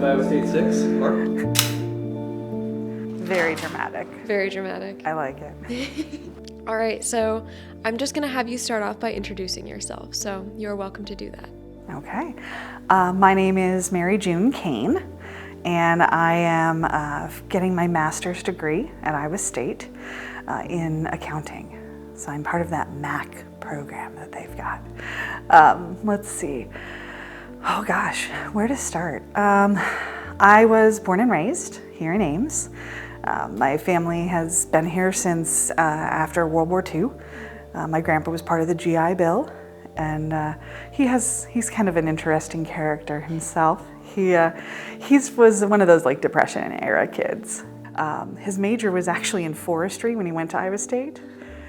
Iowa State 6, Mark? Very dramatic. Very dramatic. I like it. All right, so I'm just gonna have you start off by introducing yourself. So you're welcome to do that. Okay. My name is MaryJune Cain, and I am getting my master's degree at Iowa State in accounting. So I'm part of that MAC program that they've got. Let's see. Oh gosh, where to start? I was born and raised here in Ames. My family has been here since after World War II. My grandpa was part of the GI Bill, and he's kind of an interesting character himself. He was one of those like Depression era kids. His major was actually in forestry when he went to Iowa State,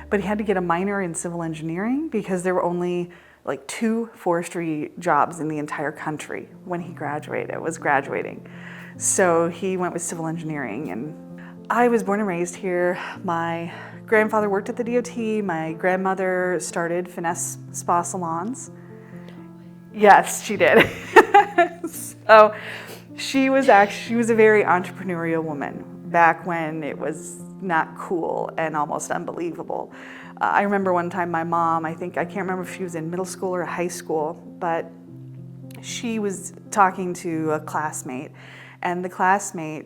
but he had to get a minor in civil engineering because there were only like 2 forestry jobs in the entire country when he was graduating. So he went with civil engineering, and I was born and raised here. My grandfather worked at the DOT. My grandmother started finesse spa salons. Yes, she did. So she was a very entrepreneurial woman back when it was not cool and almost unbelievable. I remember one time my mom, I can't remember if she was in middle school or high school, but she was talking to a classmate, and the classmate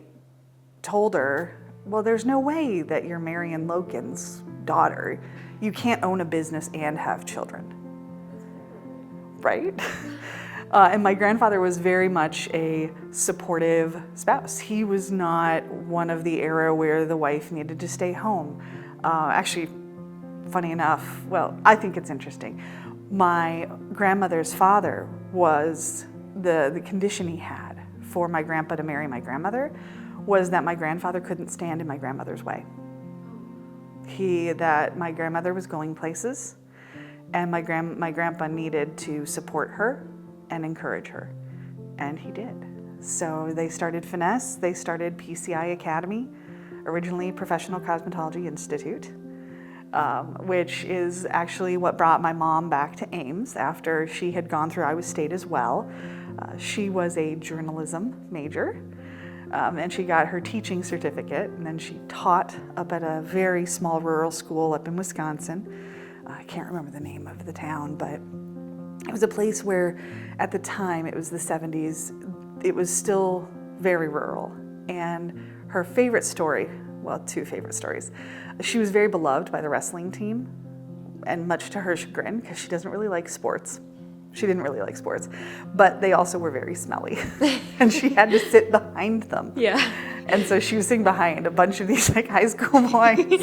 told her, well, there's no way that you're Marion Loken's daughter. You can't own a business and have children, right? And my grandfather was very much a supportive spouse. He was not one of the era where the wife needed to stay home. Actually, funny enough, well, I think it's interesting. My grandmother's father was the condition he had for my grandpa to marry my grandmother was that my grandfather couldn't stand in my grandmother's way. That my grandmother was going places, and my grandpa needed to support her and encourage her, and he did. So they started Finesse, they started PCI Academy, originally Professional Cosmetology Institute, which is actually what brought my mom back to Ames after she had gone through Iowa State as well. She was a journalism major, and she got her teaching certificate, and then she taught up at a very small rural school up in Wisconsin. I can't remember the name of the town, but it was a place where at the time, it was the 70s, it was still very rural. And her favorite story, well, 2 favorite stories. She was very beloved by the wrestling team, and much to her chagrin, because she doesn't really like sports. She didn't really like sports, but they also were very smelly, and she had to sit behind them. Yeah. And so she was sitting behind a bunch of these like high school boys,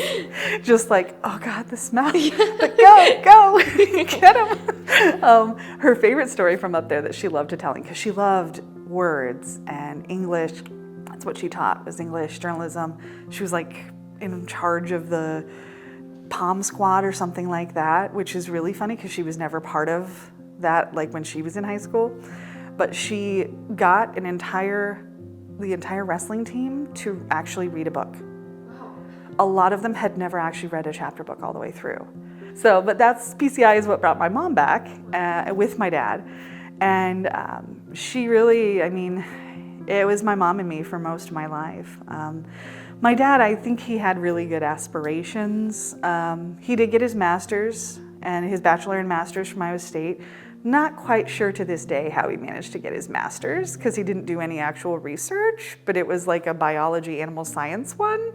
just like, oh God, the smell, but go, get them. Her favorite story from up there that she loved to telling, because she loved words and English. That's what she taught, was English, journalism. She was like in charge of the Palm Squad or something like that, which is really funny because she was never part of that, like when she was in high school. But she got the entire wrestling team to actually read a book. Wow. A lot of them had never actually read a chapter book all the way through. So, but PCI is what brought my mom back with my dad. And she really, it was my mom and me for most of my life. My dad, I think he had really good aspirations. He did get his master's and his bachelor and master's from Iowa State. Not quite sure to this day how he managed to get his master's, because he didn't do any actual research, but it was like a biology, animal science one.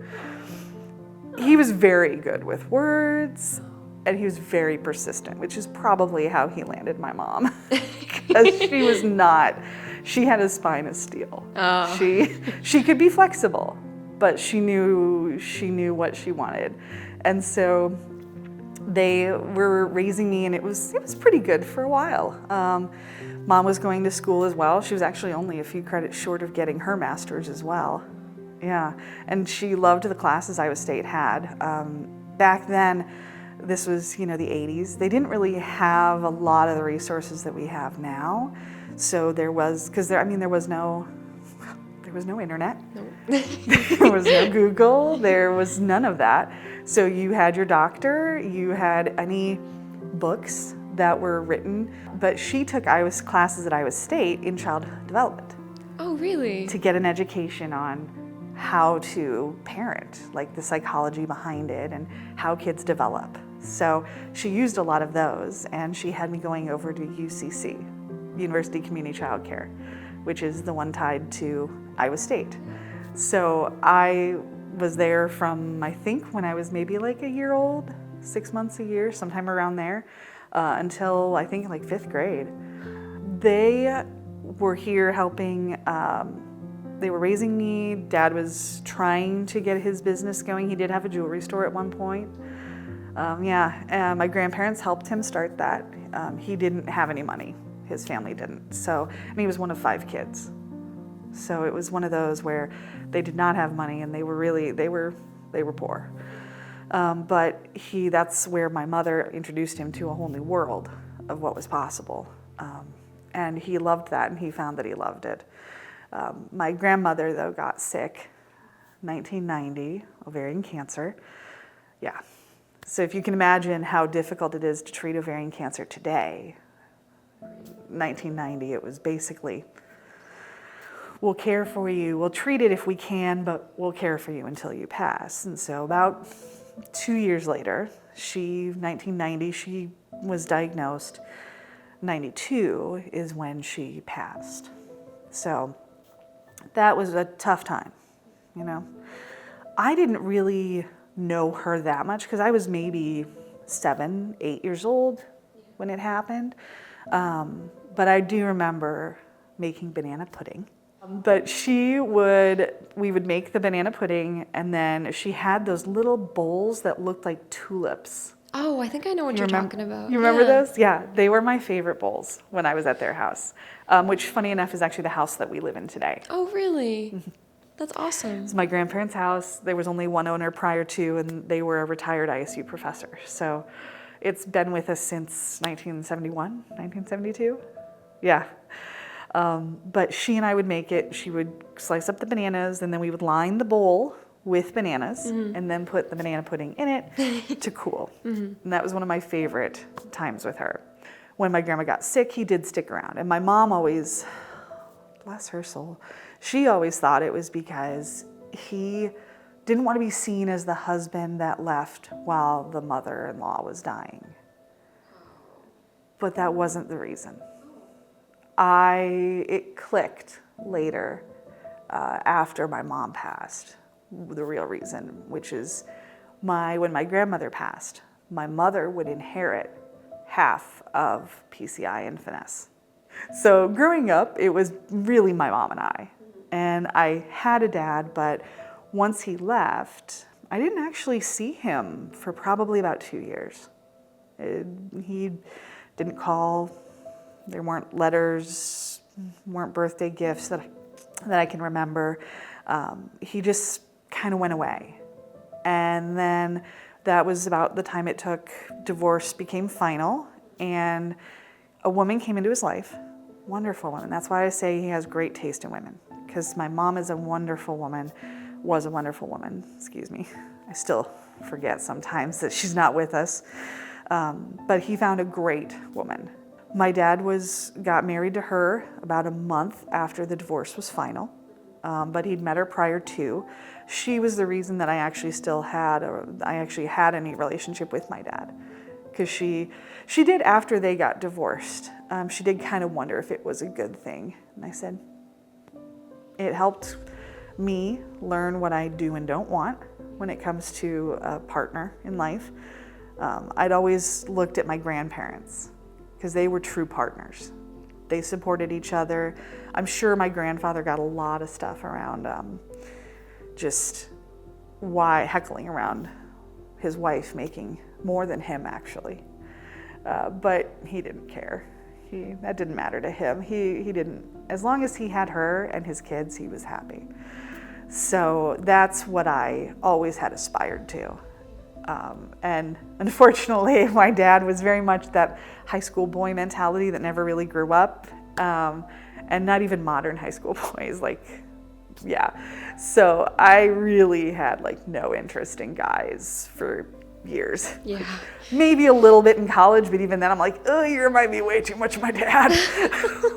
He was very good with words, and he was very persistent, which is probably how he landed my mom. Because she had a spine of steel. Oh. She could be flexible, but she knew what she wanted. And so they were raising me, and it was pretty good for a while. Mom was going to school as well. She was actually only a few credits short of getting her master's as well. Yeah, and she loved the classes Iowa State had. Back then, this was, the 80s. They didn't really have a lot of the resources that we have now. So there was no internet. Nope. There was no Google. There was none of that. So you had your doctor, you had any books that were written, but she took classes at Iowa State in child development. Oh, really? to get an education on how to parent, like the psychology behind it and how kids develop. So she used a lot of those, and she had me going over to UCC, University Community Childcare, which is the one tied to Iowa State. So I was there from, I think, when I was maybe like a year old, 6 months a year, sometime around there, until I think like 5th grade. They were here helping, they were raising me. Dad was trying to get his business going. He did have a jewelry store at one point. My grandparents helped him start that. He didn't have any money. His family didn't. So, and he was one of 5 kids. So it was one of those where they did not have money, and they were poor. But that's where my mother introduced him to a whole new world of what was possible. And he loved that, and he found that he loved it. My grandmother, though, got sick, 1990, ovarian cancer. Yeah. So if you can imagine how difficult it is to treat ovarian cancer today, 1990, it was basically, we'll care for you, we'll treat it if we can, but we'll care for you until you pass. And so about 2 years later, 1990, she was diagnosed. 92 is when she passed. So that was a tough time, you know. I didn't really know her that much because I was maybe 7, 8 years old when it happened. But I do remember making banana pudding. But we would make the banana pudding, and then she had those little bowls that looked like tulips. Oh, I think I know what you're talking about. You remember those? Yeah, they were my favorite bowls when I was at their house, which, funny enough, is actually the house that we live in today. Oh, really? That's awesome. It's my grandparents' house. There was only one owner prior to, and they were a retired ISU professor. So it's been with us since 1971, 1972. Yeah. But she and I would make it. She would slice up the bananas, and then we would line the bowl with bananas, and then put the banana pudding in it to cool. And that was one of my favorite times with her. When my grandma got sick, he did stick around. And my mom always, bless her soul, she always thought it was because he didn't want to be seen as the husband that left while the mother-in-law was dying. But that wasn't the reason. It clicked later after my mom passed. The real reason, which is when my grandmother passed, my mother would inherit half of PCI and finesse. So growing up, it was really my mom and I. And I had a dad, but once he left, I didn't actually see him for probably about 2 years. He didn't call. There weren't letters, weren't birthday gifts that I can remember. He just kind of went away. And then that was about the time it took. Divorce became final, and a woman came into his life, wonderful woman. That's why I say he has great taste in women, because my mom is a wonderful woman, was a wonderful woman, excuse me. I still forget sometimes that she's not with us. But he found a great woman. My dad got married to her about a month after the divorce was final. But he'd met her prior to. She was the reason that I actually had any relationship with my dad, because she did, after they got divorced, she did kind of wonder if it was a good thing. And I said, it helped me learn what I do and don't want when it comes to a partner in life. I'd always looked at my grandparents, because they were true partners. They supported each other. I'm sure my grandfather got a lot of stuff around heckling around his wife making more than him, actually. But he didn't care. That didn't matter to him. He didn't, as long as he had her and his kids, he was happy. So that's what I always had aspired to. And unfortunately, my dad was very much that high school boy mentality that never really grew up, and not even modern high school boys, So I really had no interest in guys for years. Yeah. Maybe a little bit in college, but even then I'm like, oh, you remind me way too much of my dad.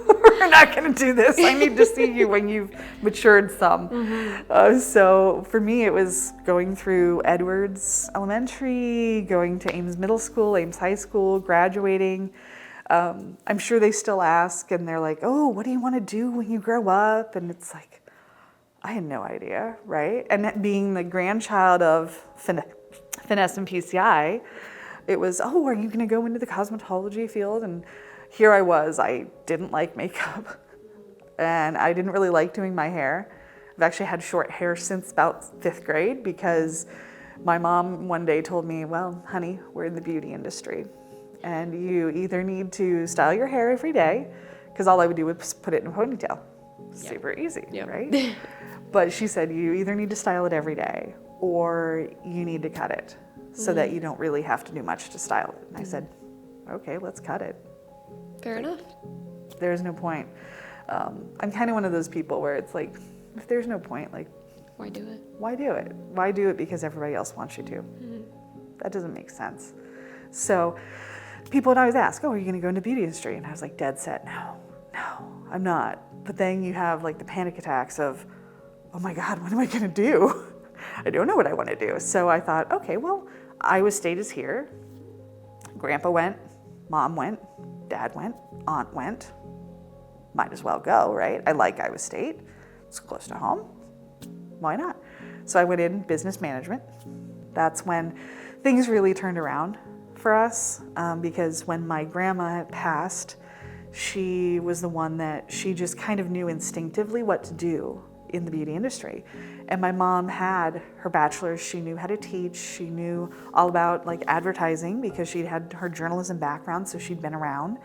We're not going to do this. I need to see you when you've matured some. So for me, it was going through Edwards Elementary, going to Ames Middle School, Ames High School, graduating. I'm sure they still ask, and they're like, oh, what do you want to do when you grow up? And it's like, I had no idea, right? And being the grandchild of Finesse and PCI, it was, oh, are you going to go into the cosmetology field? And here I was, I didn't like makeup, and I didn't really like doing my hair. I've actually had short hair since about 5th grade because my mom one day told me, well, honey, we're in the beauty industry, and you either need to style your hair every day, because all I would do was put it in a ponytail. Super easy, right? But she said, you either need to style it every day or you need to cut it so that you don't really have to do much to style it. And I said, okay, let's cut it. Fair enough. There's no point. I'm kind of one of those people where it's like, if there's no point, like, Why do it? Why do it? Why do it because everybody else wants you to? That doesn't make sense. So people would always ask, oh, are you going to go into the beauty industry? And I was like, dead set, no, I'm not. But then you have like the panic attacks of, oh my God, what am I going to do? I don't know what I want to do. So I thought, okay, well, Iowa State is here. Grandpa went, mom went, dad went, aunt went. Might as well go, right? I like Iowa State. It's close to home. Why not? So I went in business management. That's when things really turned around for us, because when my grandma had passed, she was the one that she just kind of knew instinctively what to do in the beauty industry. And my mom had her bachelor's. She knew how to teach. She knew all about like advertising because she had her journalism background, so she'd been around.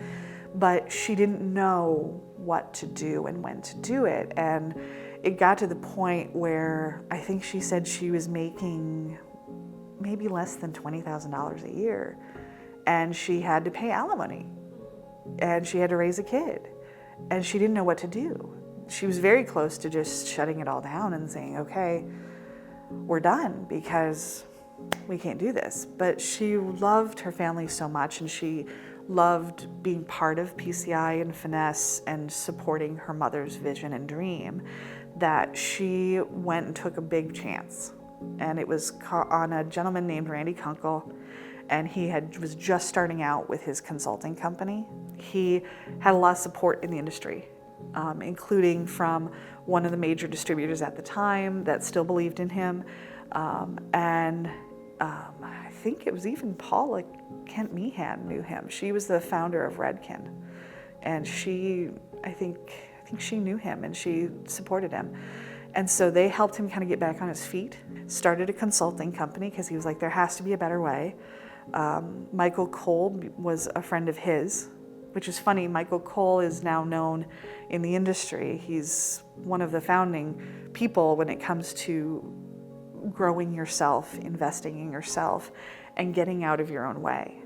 But she didn't know what to do and when to do it. And it got to the point where I think she said she was making maybe less than $20,000 a year. And she had to pay alimony. And she had to raise a kid. And she didn't know what to do. She was very close to just shutting it all down and saying, okay, we're done because we can't do this. But she loved her family so much, and she loved being part of PCI and Finesse and supporting her mother's vision and dream, that she went and took a big chance. And it was on a gentleman named Randy Kunkel, and he was just starting out with his consulting company. He had a lot of support in the industry, including from one of the major distributors at the time that still believed in him. I think it was even Paula Kent Meehan knew him. She was the founder of Redken, and I think she knew him and she supported him. And so they helped him kind of get back on his feet, started a consulting company because he was like, there has to be a better way. Michael Cole was a friend of his, which is funny. Michael Cole is now known in the industry. He's one of the founding people when it comes to growing yourself, investing in yourself, and getting out of your own way.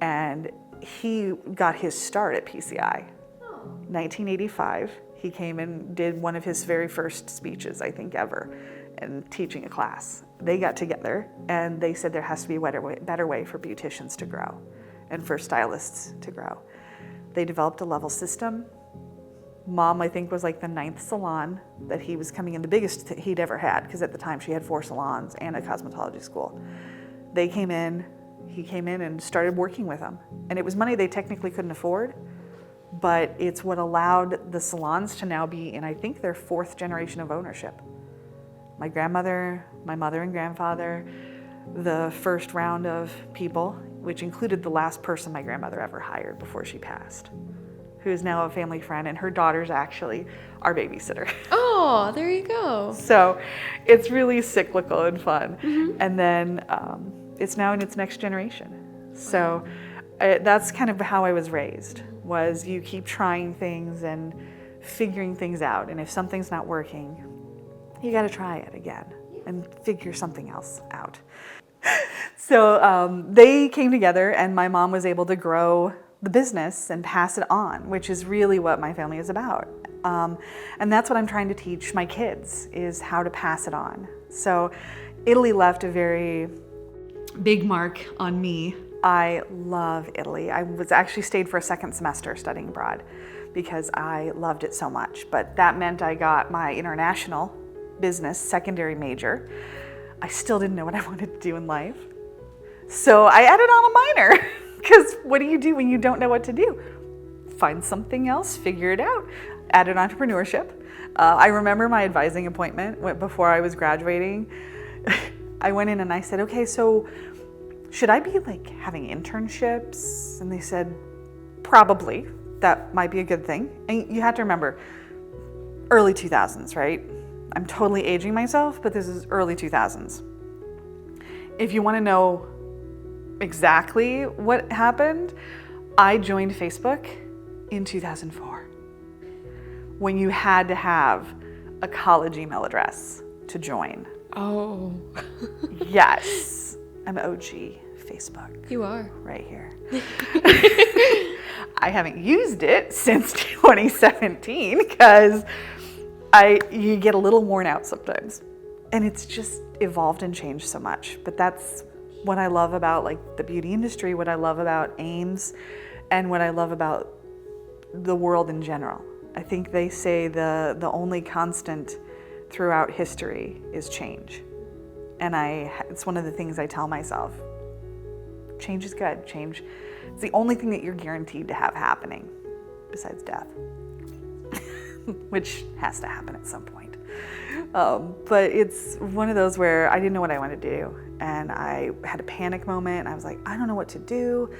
And he got his start at PCI. 1985, he came and did one of his very first speeches, I think ever, and teaching a class. They got together and they said there has to be a better way for beauticians to grow and for stylists to grow. They developed a level system. Mom, I think, was like the 9th salon that he was coming in, the biggest he'd ever had, because at the time she had 4 salons and a cosmetology school. He came in and started working with them. And it was money they technically couldn't afford, but it's what allowed the salons to now be in, I think, their 4th generation of ownership. My grandmother, my mother and grandfather, the first round of people, which included the last person my grandmother ever hired before she passed, who is now a family friend, and her daughter's actually our babysitter. Oh, there you go. So it's really cyclical and fun. And then it's now in its next generation. So that's kind of how I was raised, was you keep trying things and figuring things out. And if something's not working, you got to try it again and figure something else out. So they came together, and my mom was able to grow the business and pass it on, which is really what my family is about. And that's what I'm trying to teach my kids, is how to pass it on. So Italy left a very big mark on me. I love Italy. I was actually stayed for a second semester studying abroad because I loved it so much. But that meant I got my international business secondary major. I still didn't know what I wanted to do in life. So I added on a minor because what do you do when you don't know what to do? Find something else, figure it out. Added entrepreneurship. I remember my advising appointment before I was graduating. I went in and I said, okay, so should I be like having internships? And they said, probably. That might be a good thing. And you have to remember, early 2000s, right? I'm totally aging myself, but this is early 2000s. If you want to know exactly what happened, I joined Facebook in 2004 when you had to have a college email address to join. Oh. Yes, I'm OG Facebook. You are. Right here. I haven't used it since 2017 because you get a little worn out sometimes. And it's just evolved and changed so much. But that's what I love about like the beauty industry, what I love about Ames, and what I love about the world in general. I think they say the only constant throughout history is change. And it's one of the things I tell myself. Change is good. Change. It's the only thing that you're guaranteed to have happening besides death, which has to happen at some point. But it's one of those where I didn't know what I wanted to do. And I had a panic moment. I was like, I don't know what to do.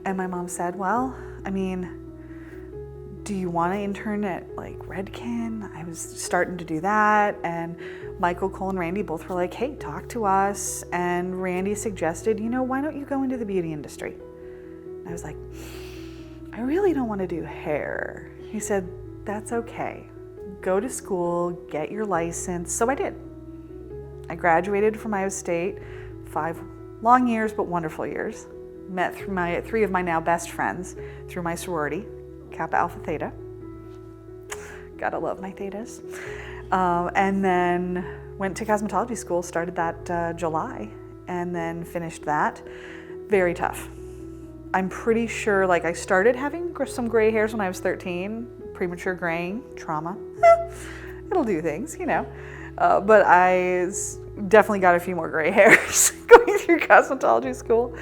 And my mom said, well, I mean, do you want to intern at like Redken? I was starting to do that. And Michael, Cole, and Randy both were like, hey, talk to us. And Randy suggested, why don't you go into the beauty industry? And I was like, I really don't want to do hair. He said, that's okay. Go to school, get your license. So I did. I graduated from Iowa State, 5 long years, but wonderful years. Met through 3 of my now best friends through my sorority, Kappa Alpha Theta. Gotta love my thetas. And then went to cosmetology school, started that July, and then finished that. Very tough. I'm pretty sure I started having some gray hairs when I was 13, premature graying, trauma. It'll do things, but I definitely got a few more gray hairs going through cosmetology school.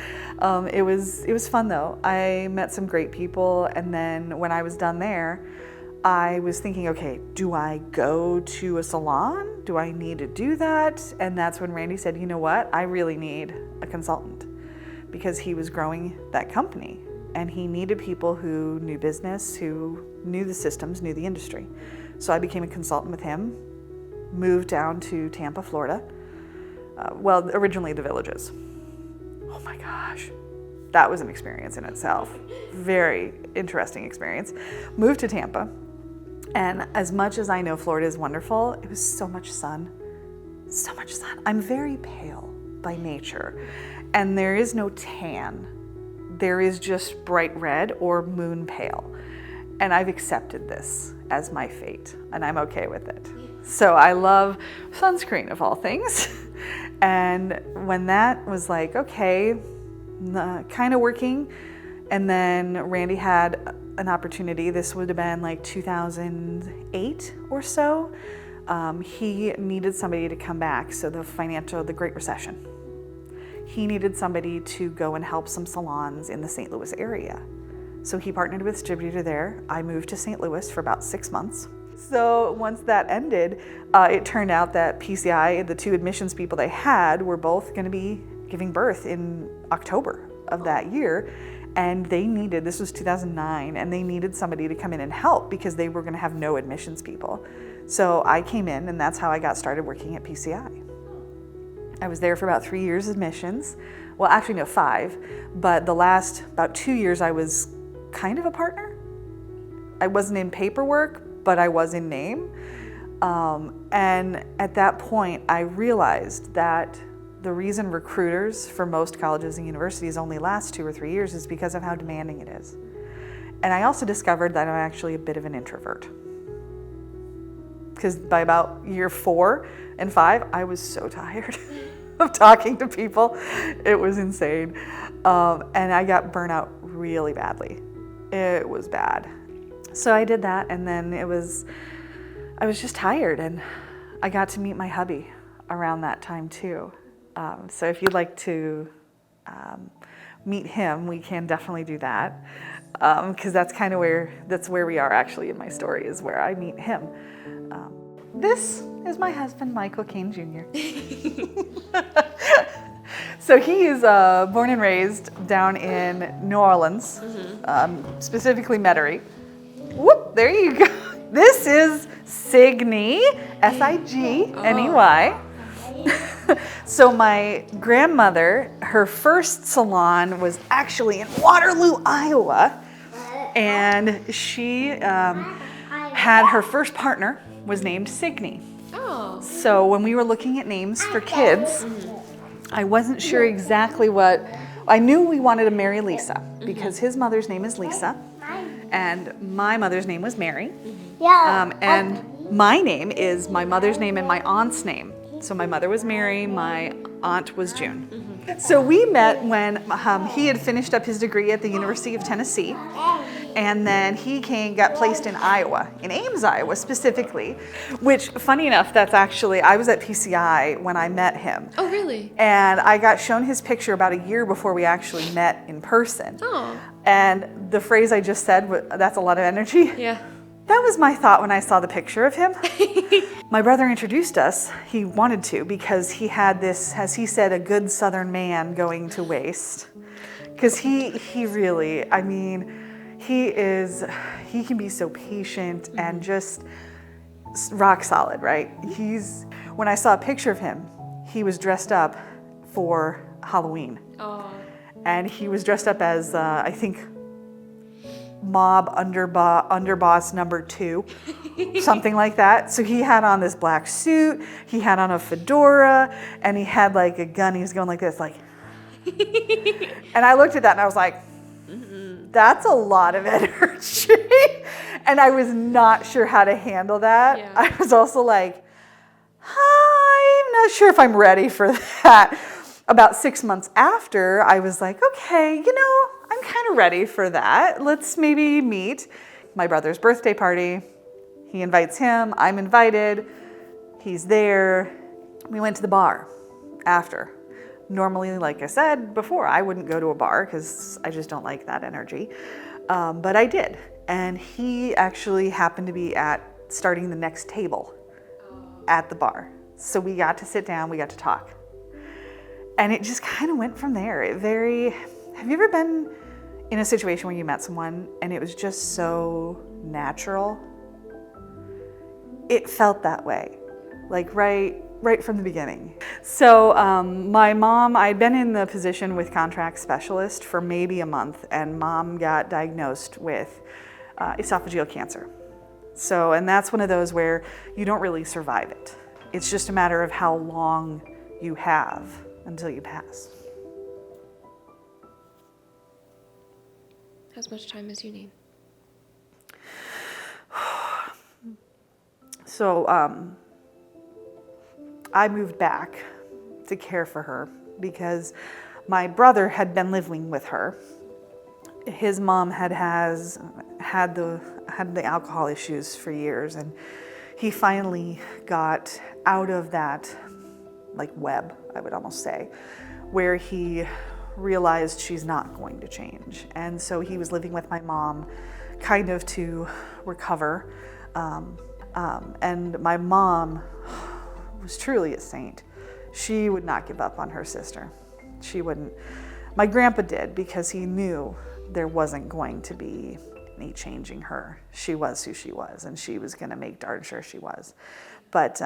It was fun though. I met some great people, and then when I was done there, I was thinking, okay, do I go to a salon? Do I need to do that? And that's when Randy said, you know what? I really need a consultant, because he was growing that company and he needed people who knew business, who knew the systems, knew the industry. So I became a consultant with him, moved down to Tampa, Florida. Originally the Villages. Oh my gosh, that was an experience in itself. Very interesting experience. Moved to Tampa, and as much as I know Florida is wonderful, it was so much sun. So much sun. I'm very pale by nature, and there is no tan. There is just bright red or moon pale. And I've accepted this as my fate, and I'm okay with it. So I love sunscreen of all things. And when that was like, okay, kind of working, and then Randy had an opportunity, this would have been like 2008 or so. He needed somebody to come back. So the Great Recession. He needed somebody to go and help some salons in the St. Louis area. So he partnered with a distributor there. I moved to St. Louis for about 6 months. So once that ended, it turned out that PCI, the 2 admissions people they had, were both going to be giving birth in October of that year. And this was 2009, and they needed somebody to come in and help because they were going to have no admissions people. So I came in, and that's how I got started working at PCI. I was there for about 3 years admissions. Well, actually, no, 5. But the last about 2 years, I was kind of a partner. I wasn't in paperwork, but I was in name. And at that point, I realized that the reason recruiters for most colleges and universities only last 2 or 3 years is because of how demanding it is. And I also discovered that I'm actually a bit of an introvert. Because by about year 4 and 5, I was so tired. of talking to people. It was insane. And I got burnt out really badly. It was bad. So I did that, and then I was just tired, and I got to meet my hubby around that time too. So if you'd like to meet him, we can definitely do that, because that's kind of where we are actually in my story, is where I meet him. This is my husband, Michael Cain Jr. So he is born and raised down in New Orleans, specifically Metairie. Whoop, there you go. This is Signey, Signey. So my grandmother, her first salon was actually in Waterloo, Iowa, and she had her first partner was named Signey. Oh. So when we were looking at names for kids, I wasn't sure exactly what. I knew we wanted to marry Lisa because his mother's name is Lisa, and my mother's name was Mary. And my name is my mother's name and my aunt's name. So my mother was Mary, my aunt was June. So we met when he had finished up his degree at the University of Tennessee, and then he got placed in Iowa, in Ames, Iowa specifically, which, funny enough, that's actually, I was at PCI when I met him. Oh, really? And I got shown his picture about a year before we actually met in person. Oh. And the phrase I just said, that's a lot of energy. Yeah. That was my thought when I saw the picture of him. My brother introduced us. He wanted to because he had this, as he said, a good Southern man going to waste. Because he really, I mean, he can be so patient and just rock solid, right? When I saw a picture of him, he was dressed up for Halloween. Oh. And he was dressed up as, I think, mob underboss number 2, something like that. So he had on this black suit, he had on a fedora, and he had like a gun. He was going like this, like. And I looked at that and I was like, that's a lot of energy. And I was not sure how to handle that. Yeah. I was also like, I'm not sure if I'm ready for that. About 6 months after, I was like, okay, I'm kind of ready for that. Let's maybe meet. My brother's birthday party. He invites him. I'm invited. He's there. We went to the bar after. Normally, like I said before, I wouldn't go to a bar because I just don't like that energy. But I did. And he actually happened to be starting the next table at the bar. So we got to sit down, we got to talk. And it just kind of went from there. Have you ever been in a situation where you met someone and it was just so natural? It felt that way, like right from the beginning. So my mom, I'd been in the position with contract specialist for maybe a month, and mom got diagnosed with esophageal cancer. So, and that's one of those where you don't really survive it. It's just a matter of how long you have until you pass. As much time as you need. So I moved back to care for her because my brother had been living with her. His mom had the alcohol issues for years, and he finally got out of that web, I would almost say, where he realized she's not going to change. And so he was living with my mom kind of to recover. And my mom was truly a saint. She would not give up on her sister. She wouldn't. My grandpa did, because he knew there wasn't going to be any changing her. She was who she was, and she was going to make darn sure she was. But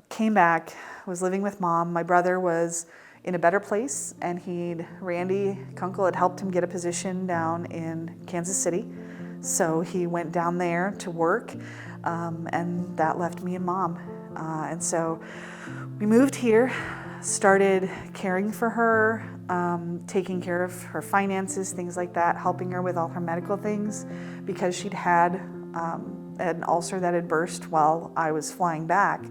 came back, was living with mom. My brother was in a better place, and Randy Kunkel had helped him get a position down in Kansas City. So he went down there to work, and that left me and mom. And so we moved here, started caring for her, taking care of her finances, things like that, helping her with all her medical things, because she'd had an ulcer that had burst while I was flying back,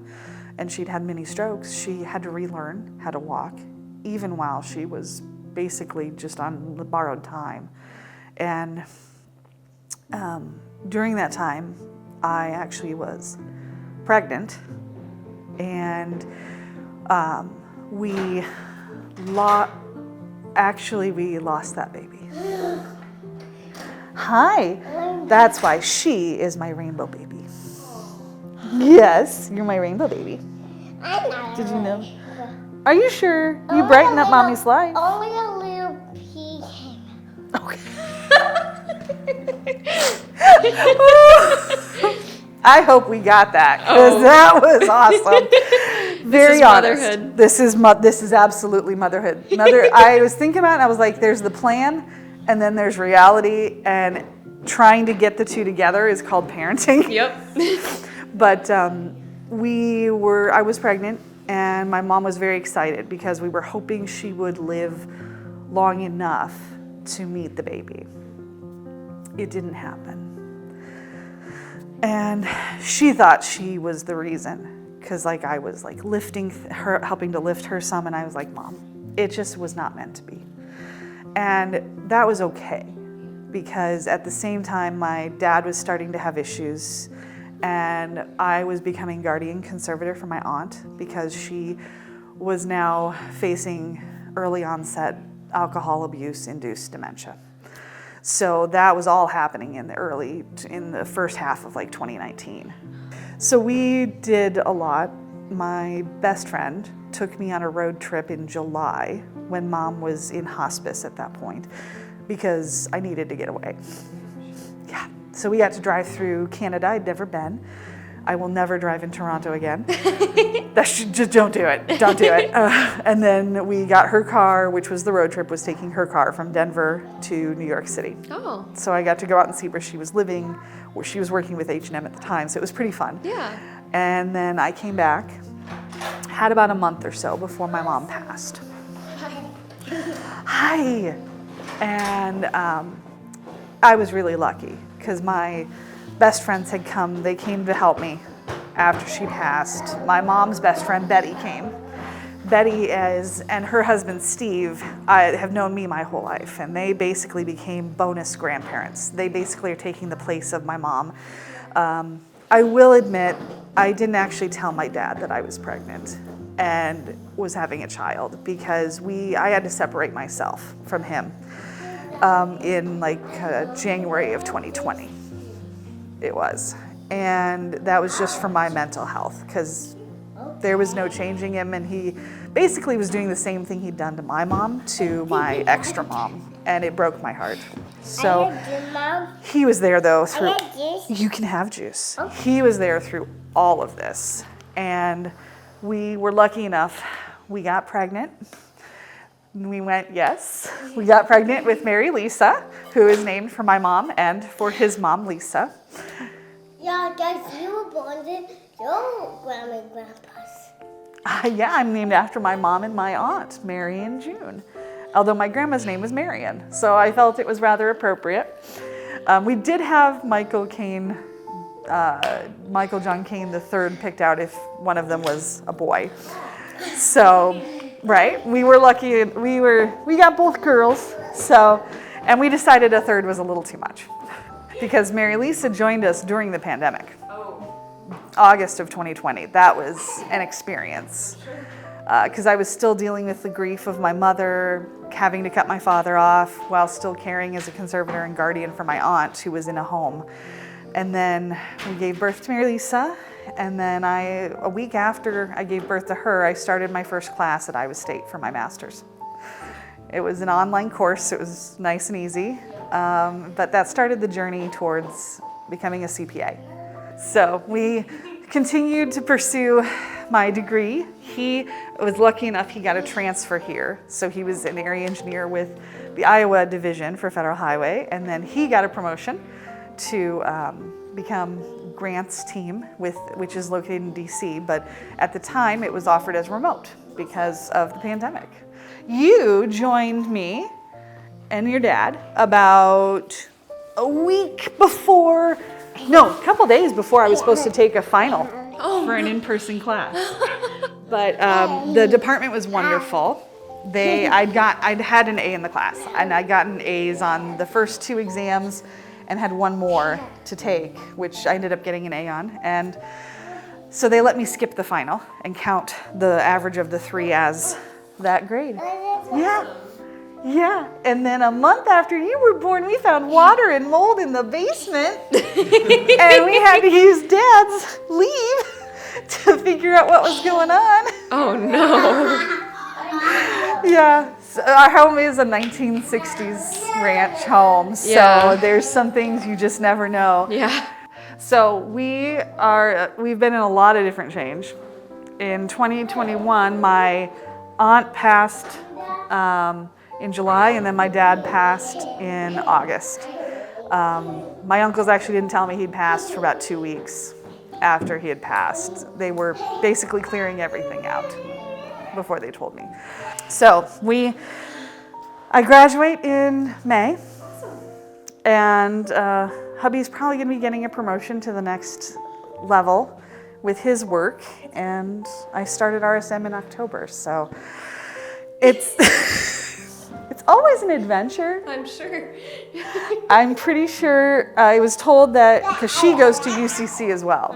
and she'd had many strokes. She had to relearn how to walk even while she was basically just on the borrowed time. And during that time, I actually was pregnant, and we lost that baby. Hi, that's why she is my rainbow baby. Yes, you're my rainbow baby. Did you know? Are you sure? You brighten up mommy's life. Only a little pea came out. Okay. I hope we got that, because that was awesome. Very is honest. motherhood. This is absolutely motherhood. I was thinking about it, and I was like, there's the plan, and then there's reality, and trying to get the two together is called parenting. Yep. But I was pregnant, and my mom was very excited because we were hoping she would live long enough to meet the baby. It didn't happen. And she thought she was the reason, because I was lifting her, helping to lift her some, and I was like, Mom, it just was not meant to be. And that was okay, because at the same time, my dad was starting to have issues, and I was becoming guardian conservator for my aunt because she was now facing early onset alcohol abuse induced dementia. So that was all happening in the first half of 2019. So we did a lot. My best friend took me on a road trip in July when Mom was in hospice at that point, because I needed to get away. Yeah. So we got to drive through Canada. I'd never been. I will never drive in Toronto again. Just don't do it. Don't do it. And then we got her car, which was the road trip, was taking her car from Denver to New York City. Oh. So I got to go out and see where she was living, where she was working with H&M at the time. So it was pretty fun. Yeah. And then I came back, had about a month or so before my mom passed. Hi. And I was really lucky because my best friends had come. They came to help me after she passed. My mom's best friend, Betty, came. Betty and her husband, Steve, have known me my whole life, and they basically became bonus grandparents. They basically are taking the place of my mom. I will admit, I didn't actually tell my dad that I was pregnant and was having a child, because I had to separate myself from him in January of 2020. It was. And that was just for my mental health, because there was no changing him, and he basically was doing the same thing he'd done to my mom to my extra mom, and it broke my heart. So he was there though through. You can have juice. He was there through all of this, and we were lucky enough. We got pregnant. We got pregnant with Mary Lisa, who is named for my mom and for his mom, Lisa. Yeah, guys, you were born in your grandma and grandpa's. Yeah, I'm named after my mom and my aunt, Mary and June. Although my grandma's name was Marion, so I felt it was rather appropriate. We did have Michael John Cain III picked out if one of them was a boy. So, right, we were lucky. We got both girls. So, and we decided a third was a little too much, because Mary Lisa joined us during the pandemic. August of 2020. That was an experience, because I was still dealing with the grief of my mother, having to cut my father off while still caring as a conservator and guardian for my aunt who was in a home. And then we gave birth to Mary Lisa, and then a week after I gave birth to her, I started my first class at Iowa State for my master's. It was an online course. It was nice and easy, but that started the journey towards becoming a CPA. So we continued to pursue my degree. He was lucky enough, he got a transfer here. So he was an area engineer with the Iowa Division for Federal Highway, and then he got a promotion to become Grant's team, which is located in DC, but at the time it was offered as remote because of the pandemic. You joined me and your dad about a couple days before I was supposed to take a final for an in-person class. But the department was wonderful. I'd had an A in the class, and I'd gotten A's on the first 2 exams and had one more to take, which I ended up getting an A on. And so they let me skip the final and count the average of the 3 as that grade. Yeah. Yeah. And then a month after you were born, we found water and mold in the basement. And we had to use Dad's leave to figure out what was going on. Oh, no. Yeah. So our home is a 1960s ranch home. So Yeah. there's some things you just never know. Yeah. So we've been in a lot of different change. In 2021, my aunt passed in July, and then my dad passed in August. My uncles actually didn't tell me he'd passed for about 2 weeks after he had passed. They were basically clearing everything out before they told me. So I graduate in May, and hubby's probably going to be getting a promotion to the next level with his work, and I started RSM in October. So it's it's always an adventure. I'm sure. I'm pretty sure I was told that, because she goes to UCC as well,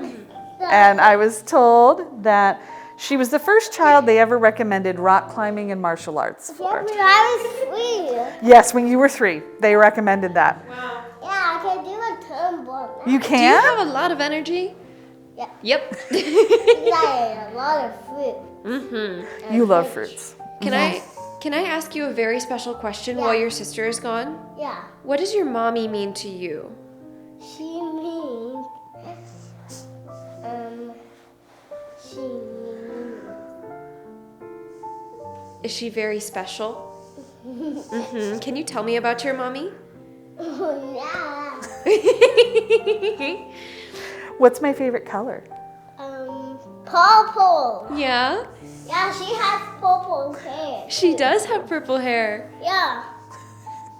and I was told that she was the first child they ever recommended rock climbing and martial arts for. When I was 3. Yes, when you were 3, they recommended that. Yeah, I can do a tumble. You Do you can? have a lot of energy? Yeah. Yep. Like a lot of fruit. Mm-hmm. You love fruits. Can I ask you a very special question while your sister is gone? Yeah. What does your mommy mean to you? She means she Is she very special? Mm-hmm. Can you tell me about your mommy? yeah. What's my favorite color? Purple. Yeah? Yeah, she has purple hair. She does have purple hair. Yeah.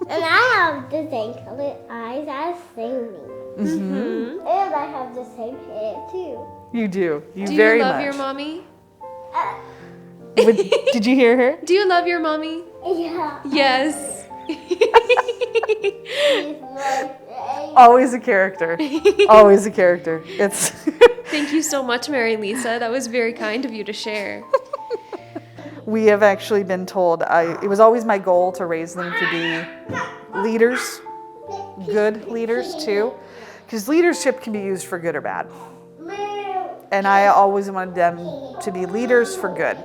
And I have the same color eyes as Cindy. Mm-hmm. And I have the same hair too. You do. You Do very you love much. your mommy? Did you hear her? Do you love your mommy? Yeah. Yes. She's my favorite. Always a character. Always a character. It's Thank you so much, Mary Lisa. That was very kind of you to share. We have actually been told, it was always my goal to raise them to be leaders, good leaders too, because leadership can be used for good or bad. And I always wanted them to be leaders for good.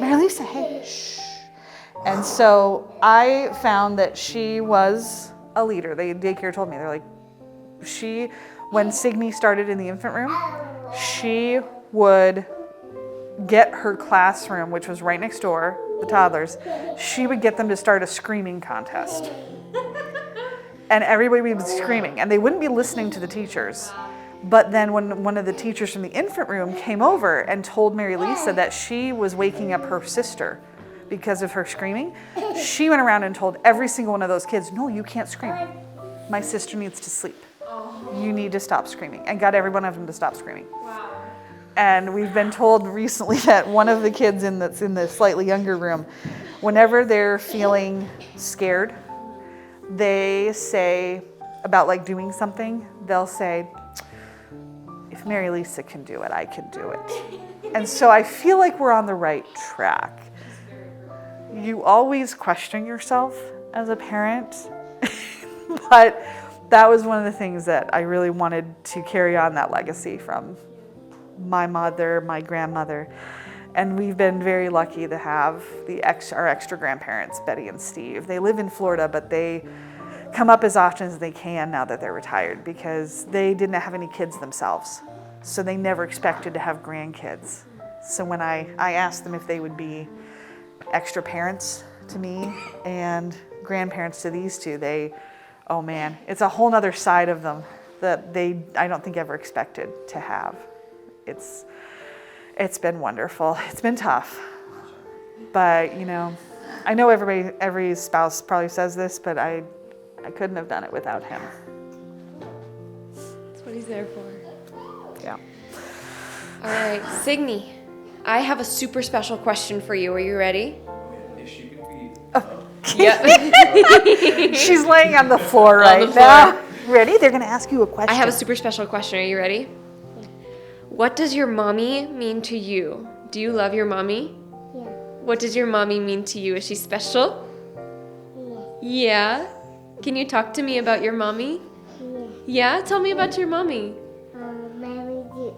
Mary Lisa, hey, shh. And so I found that she was a leader. Daycare told me, they're like, when Signy started in the infant room, she would get her classroom, which was right next door, the toddlers, she would get them to start a screaming contest. And everybody would be screaming, and they wouldn't be listening to the teachers. But then when one of the teachers from the infant room came over and told Mary Lisa that she was waking up her sister because of her screaming, she went around and told every single one of those kids, no, you can't scream. My sister needs to sleep. You need to stop screaming, and got every one of them to stop screaming. Wow. And we've been told recently that one of the kids that's in the slightly younger room, whenever they're feeling scared, they say about like doing something, they'll say, if Mary Lisa can do it, I can do it. And so I feel like we're on the right track. You always question yourself as a parent, but that was one of the things that I really wanted to carry on, that legacy from my mother, my grandmother. And we've been very lucky to have our extra grandparents, Betty and Steve. They live in Florida, but they come up as often as they can now that they're retired, because they didn't have any kids themselves. So they never expected to have grandkids. So when I asked them if they would be extra parents to me and grandparents to these two, oh man, it's a whole nother side of them that I don't think ever expected to have. It's been wonderful. It's been tough, but I know every spouse probably says this, but I couldn't have done it without him. That's what he's there for. Yeah. All right, Signy, I have a super special question for you. Are you ready? Is she Yep. She's laying on the floor right the floor. now. Ready? They're going to ask you a question. I have a super special question. Are you ready? What does your mommy mean to you? Do you love your mommy? Yeah. What does your mommy mean to you? Is she special? Yeah. Yeah? Can you talk to me about your mommy? Yeah. Yeah? Tell me about your mommy. MaryJune.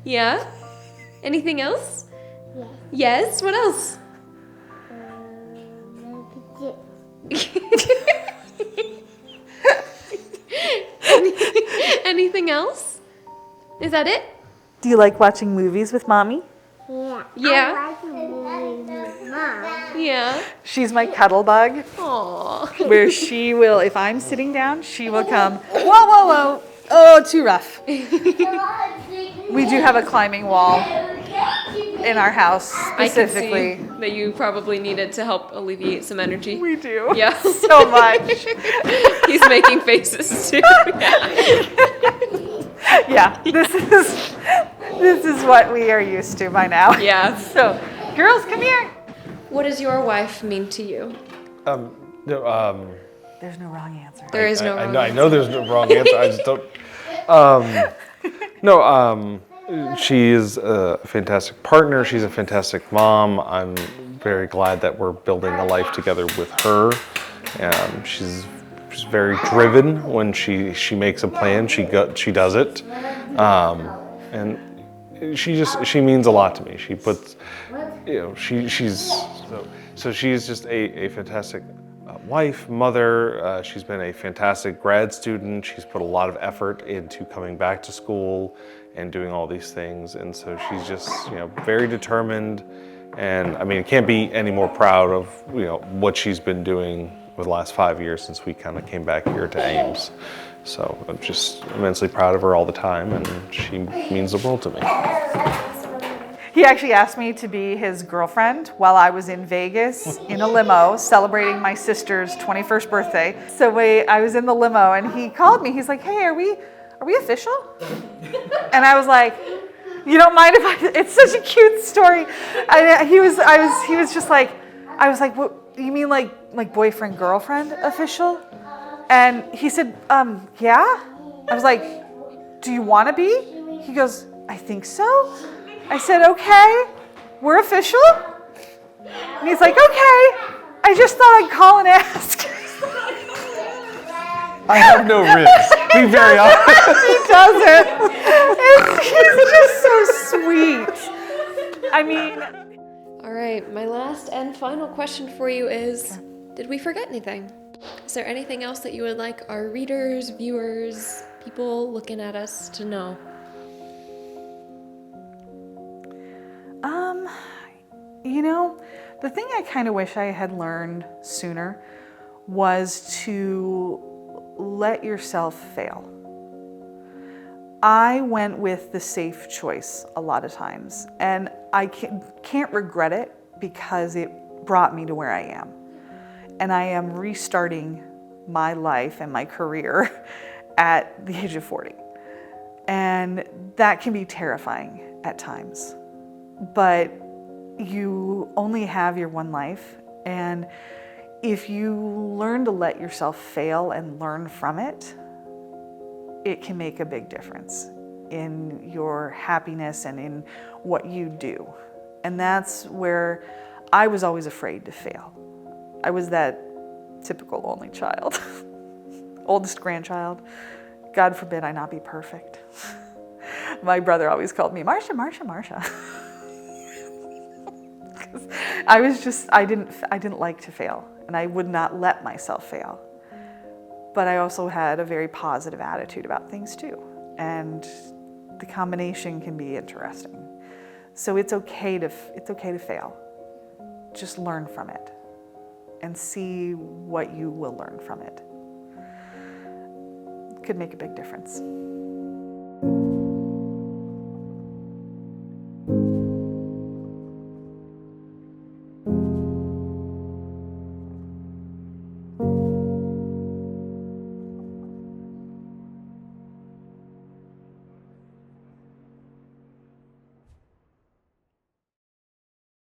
Yeah? Anything else? Yeah. Yes? What else? MaryJune. Anything else? Is that it? Do you like watching movies with Mommy? Yeah. Yeah. I like to be with Mom. Yeah. She's my cuddle bug, Aww. where she will, if I'm sitting down, she will come, whoa, whoa, whoa. Oh, too rough. We do have a climbing wall in our house I can specifically. see that you probably needed to help alleviate some energy. We do. Yeah. So much. He's making faces too. Yeah, this is what we are used to by now. Yeah. So, girls, come here. What does your wife mean to you? No, There's no wrong answer. There is no I wrong know, I answer. know there's no wrong answer. I just don't. She is a fantastic partner. She's a fantastic mom. I'm very glad that we're building a life together with her. She's very driven. When she makes a plan, she does it, and she means a lot to me. She puts, she's just a fantastic wife, mother. She's been a fantastic grad student. She's put a lot of effort into coming back to school and doing all these things. And so she's just, very determined. And I mean, I can't be any more proud of, what she's been doing for the last 5 years since we kind of came back here to Ames. So I'm just immensely proud of her all the time, and she means the world to me. He actually asked me to be his girlfriend while I was in Vegas in a limo celebrating my sister's 21st birthday. So I was in the limo and he called me. He's like, "Hey, are we official?" And I was like, "You don't mind if it's such a cute story." And he was just like, I was like, "What, you mean like boyfriend girlfriend official?" And he said, "Yeah." I was like, "Do you want to be?" He goes, "I think so." I said, "Okay, we're official?" And he's like, "Okay, I just thought I'd call and ask." I have no ribs. Be very honest. He doesn't. He's just so sweet. I mean, All right, my last and final question for you is, did we forget anything? Is there anything else that you would like our readers, viewers, people looking at us to know? the thing I kind of wish I had learned sooner was to let yourself fail. I went with the safe choice a lot of times, and I can't regret it because it brought me to where I am. And I am restarting my life and my career at the age of 40. And that can be terrifying at times. But you only have your one life, and if you learn to let yourself fail and learn from it, it can make a big difference in your happiness and in what you do. And that's where I was always afraid to fail. I was that typical only child, oldest grandchild. God forbid I not be perfect. My brother always called me Marsha, Marsha, Marsha. I didn't like to fail, and I would not let myself fail. But I also had a very positive attitude about things too, and the combination can be interesting. So it's okay to fail. Just learn from it and see what you will learn from it. Could make a big difference.